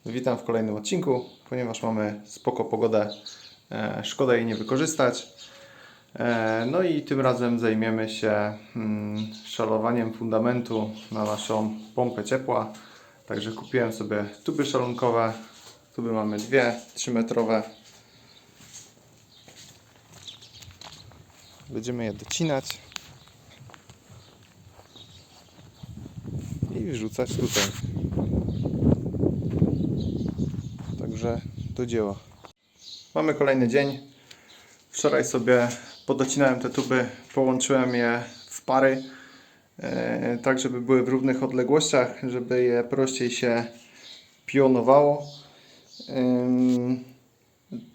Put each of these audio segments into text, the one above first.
Witam w kolejnym odcinku. Ponieważ mamy spoko pogodę, szkoda jej nie wykorzystać. No i tym razem zajmiemy się szalowaniem fundamentu na naszą pompę ciepła. Także kupiłem sobie tuby szalunkowe. Tuby mamy dwie, 3-metrowe. Będziemy je docinać i wrzucać tutaj. Także do dzieła. Mamy kolejny dzień. Wczoraj sobie podocinałem te tuby, połączyłem je w pary, tak żeby były w równych odległościach, żeby je prościej się pionowało.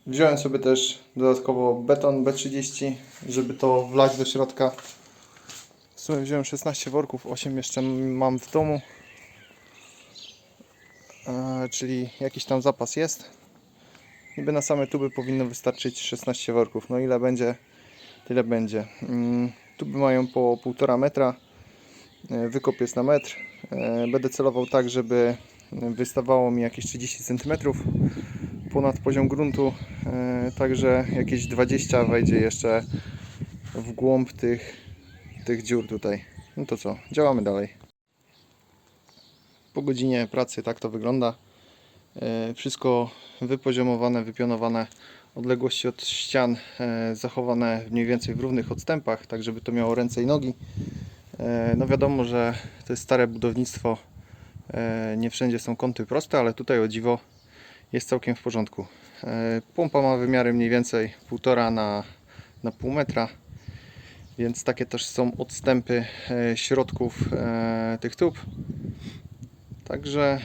Wziąłem sobie też dodatkowo beton B30, żeby to wlać do środka. W sumie wziąłem 16 worków, 8 jeszcze mam w domu, czyli jakiś tam zapas jest. Niby na same tuby powinno wystarczyć 16 worków. No ile będzie, tyle będzie. Tuby mają po 1,5 metra. Wykop jest na metr. Będę celował tak, żeby wystawało mi jakieś 30 cm ponad poziom gruntu. Także jakieś 20 wejdzie jeszcze w głąb tych dziur tutaj. No to co? Działamy dalej. Po godzinie pracy tak to wygląda. Wszystko wypoziomowane, wypionowane, odległości od ścian zachowane mniej więcej w równych odstępach, tak żeby to miało ręce i nogi. No wiadomo, że to jest stare budownictwo, nie wszędzie są kąty proste, ale tutaj o dziwo jest całkiem w porządku. Pompa ma wymiary mniej więcej 1,5 na 0,5 metra, więc takie też są odstępy środków tych tub. Także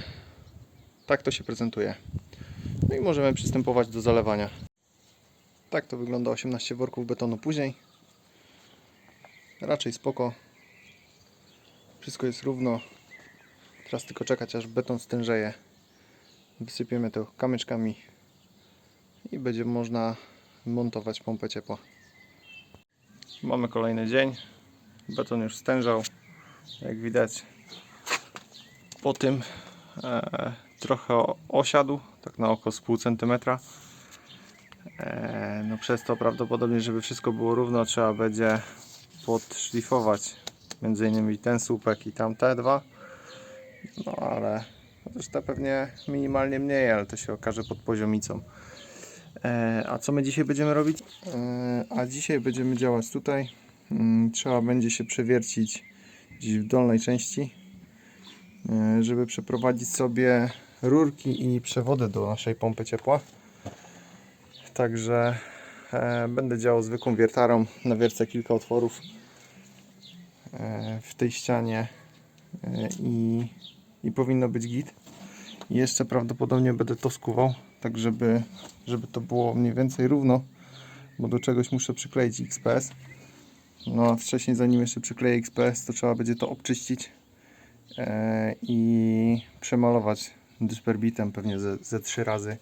tak to się prezentuje. No i możemy przystępować do zalewania. Tak to wygląda 18 worków betonu później. Raczej spoko. Wszystko jest równo. Teraz tylko czekać, aż beton stężeje. Wysypiemy to kamyczkami i będzie można montować pompę ciepła. Mamy kolejny dzień. Beton już stężał. Jak widać, po tym trochę osiadł, tak na oko z 0,5 cm. No przez to prawdopodobnie, żeby wszystko było równo, trzeba będzie podszlifować między innymi ten słupek i tamte dwa. No ale też te pewnie minimalnie mniej, ale to się okaże pod poziomicą. A co my dzisiaj będziemy robić? A dzisiaj będziemy działać tutaj. Trzeba będzie się przewiercić gdzieś w dolnej części, żeby przeprowadzić sobie rurki i przewody do naszej pompy ciepła. Także będę działał zwykłą wiertarą. Nawiercę kilka otworów w tej ścianie i powinno być git. I jeszcze prawdopodobnie będę to skuwał, tak żeby to było mniej więcej równo, bo do czegoś muszę przykleić XPS. No a wcześniej, zanim jeszcze przykleję XPS, to trzeba będzie to obczyścić i przemalować dysperbitem pewnie ze 3 razy,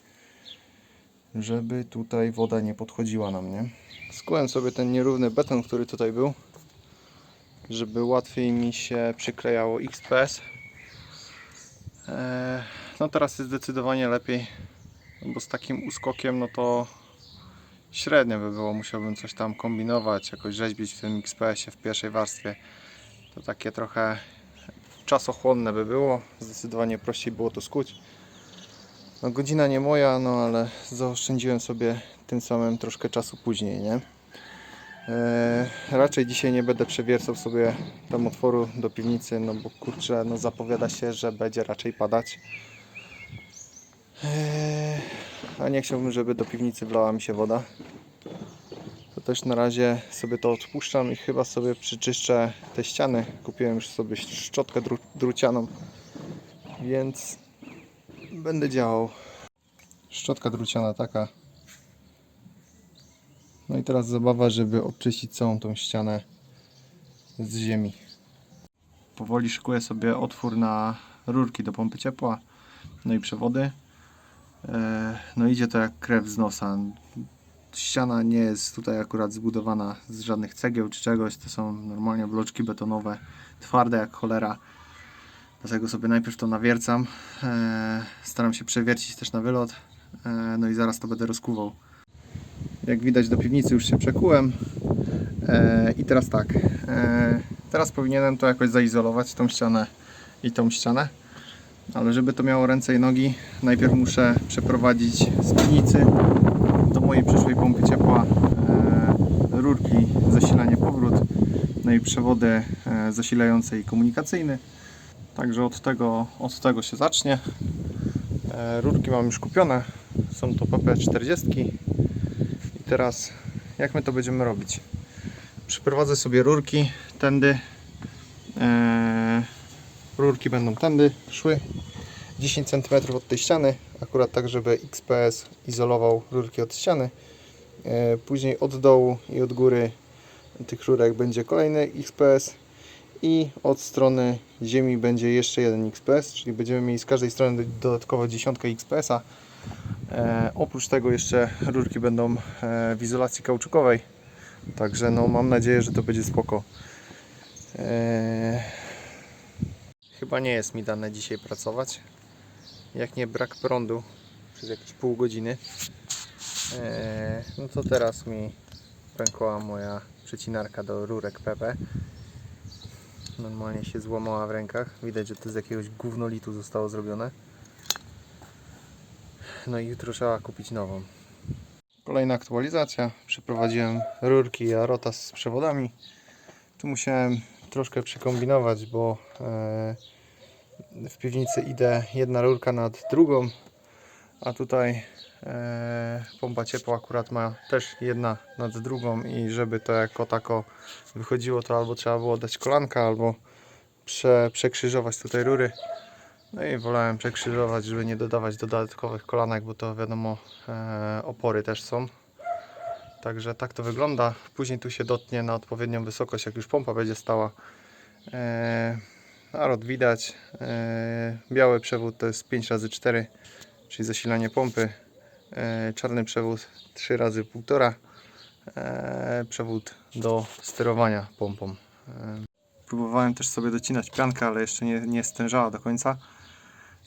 żeby tutaj woda nie podchodziła na mnie. Skułem sobie ten nierówny beton, który tutaj był, żeby łatwiej mi się przyklejało XPS. No teraz jest zdecydowanie lepiej, bo z takim uskokiem no to średnio by było, musiałbym coś tam kombinować, jakoś rzeźbić w tym XPS-ie w pierwszej warstwie. To takie trochę czasochłonne by było, zdecydowanie prościej było to skuć. No, godzina nie moja, no ale zaoszczędziłem sobie tym samym troszkę czasu później, nie? Raczej dzisiaj nie będę przewiercał sobie tam otworu do piwnicy, no bo kurczę, no zapowiada się, że będzie raczej padać. A nie chciałbym, żeby do piwnicy wlała mi się woda. To też na razie sobie to odpuszczam i chyba sobie przyczyszczę te ściany. Kupiłem już sobie szczotkę drucianą, więc będę działał. Szczotka druciana taka. No i teraz zabawa, żeby odczyścić całą tą ścianę z ziemi. Powoli szykuję sobie otwór na rurki do pompy ciepła, no i przewody. No idzie to jak krew z nosa. Ściana nie jest tutaj akurat zbudowana z żadnych cegieł czy czegoś, to są normalnie bloczki betonowe, twarde jak cholera. Dlatego sobie najpierw to nawiercam. Staram się przewiercić też na wylot. No i zaraz to będę rozkuwał. Jak widać, do piwnicy już się przekułem. I teraz tak. Teraz powinienem to jakoś zaizolować, tą ścianę i tą ścianę. Ale żeby to miało ręce i nogi, najpierw muszę przeprowadzić z piwnicy do mojej przyszłej pompy ciepła rurki zasilanie powrót, no i przewody zasilające i komunikacyjny. Także od tego się zacznie. Rurki mam już kupione, są to PP40. I teraz jak my to będziemy robić? Przyprowadzę sobie rurki tędy. Rurki będą tędy szły 10 cm od tej ściany, akurat tak, żeby XPS izolował rurki od ściany. Później od dołu i od góry tych rurek będzie kolejny XPS i od strony ziemi będzie jeszcze jeden XPS, czyli będziemy mieli z każdej strony dodatkowo 10 XPS-a. Oprócz tego jeszcze rurki będą w izolacji kauczukowej, także no, mam nadzieję, że to będzie spoko. Chyba nie jest mi dane dzisiaj pracować, jak nie brak prądu przez jakieś pół godziny. No to teraz mi pękła moja przecinarka do rurek PP. Normalnie się złamała w rękach. Widać, że to z jakiegoś gównolitu zostało zrobione. No i jutro trzeba kupić nową. Kolejna aktualizacja. Przeprowadziłem rurki i arota z przewodami. Tu musiałem troszkę przekombinować, bo w piwnicy idę jedna rurka nad drugą, a tutaj pompa ciepła akurat ma też jedna nad drugą i żeby to jako tako wychodziło, to albo trzeba było dać kolanka, albo przekrzyżować tutaj rury. No i wolałem przekrzyżować, żeby nie dodawać dodatkowych kolanek, bo to wiadomo, opory też są. Także tak to wygląda. Później tu się dotnie na odpowiednią wysokość, jak już pompa będzie stała. Arot widać. Biały przewód to jest 5x4, czyli zasilanie pompy. Czarny przewód 3x1,5. Przewód do sterowania pompą. Próbowałem też sobie docinać piankę, ale jeszcze nie stężała do końca.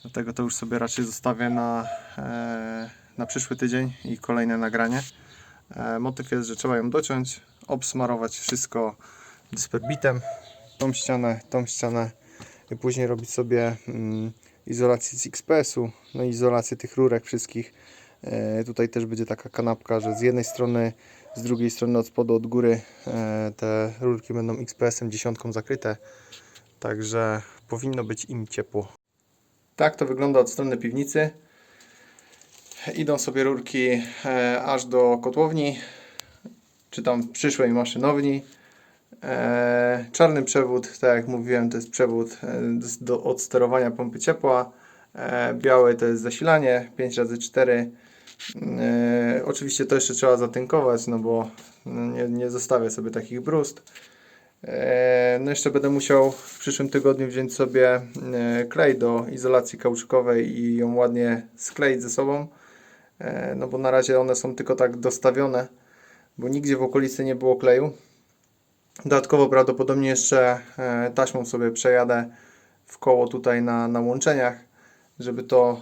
Dlatego to już sobie raczej zostawię na przyszły tydzień i kolejne nagranie. Motyw jest, że trzeba ją dociąć, obsmarować wszystko dysperbitem, tą ścianę i później robić sobie izolację z XPS-u, no i izolację tych rurek wszystkich. Tutaj też będzie taka kanapka, że z jednej strony, z drugiej strony od spodu, od góry te rurki będą XPS-em 10 zakryte, także powinno być im ciepło. Tak to wygląda od strony piwnicy. Idą sobie rurki aż do kotłowni, czy tam przyszłej maszynowni. Czarny przewód, tak jak mówiłem, to jest przewód od sterowania pompy ciepła. Biały to jest zasilanie 5x4. Oczywiście to jeszcze trzeba zatynkować, no bo nie zostawię sobie takich brust. No jeszcze będę musiał w przyszłym tygodniu wziąć sobie klej do izolacji kauczukowej i ją ładnie skleić ze sobą. No bo na razie one są tylko tak dostawione, bo nigdzie w okolicy nie było kleju. Dodatkowo prawdopodobnie jeszcze taśmą sobie przejadę w koło tutaj na łączeniach, żeby to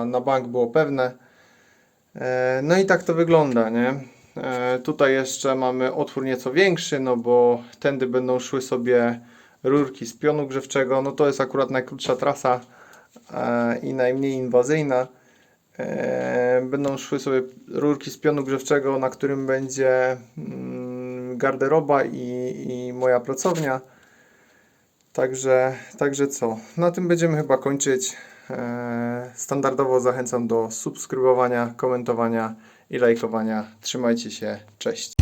na bank było pewne. No i tak to wygląda, nie? Tutaj jeszcze mamy otwór nieco większy, no bo tędy będą szły sobie rurki z pionu grzewczego. No to jest akurat najkrótsza trasa i najmniej inwazyjna. Będą szły sobie rurki z pionu grzewczego, na którym będzie garderoba i moja pracownia. Także co? Na tym będziemy chyba kończyć. Standardowo zachęcam do subskrybowania, komentowania i lajkowania. Trzymajcie się, cześć.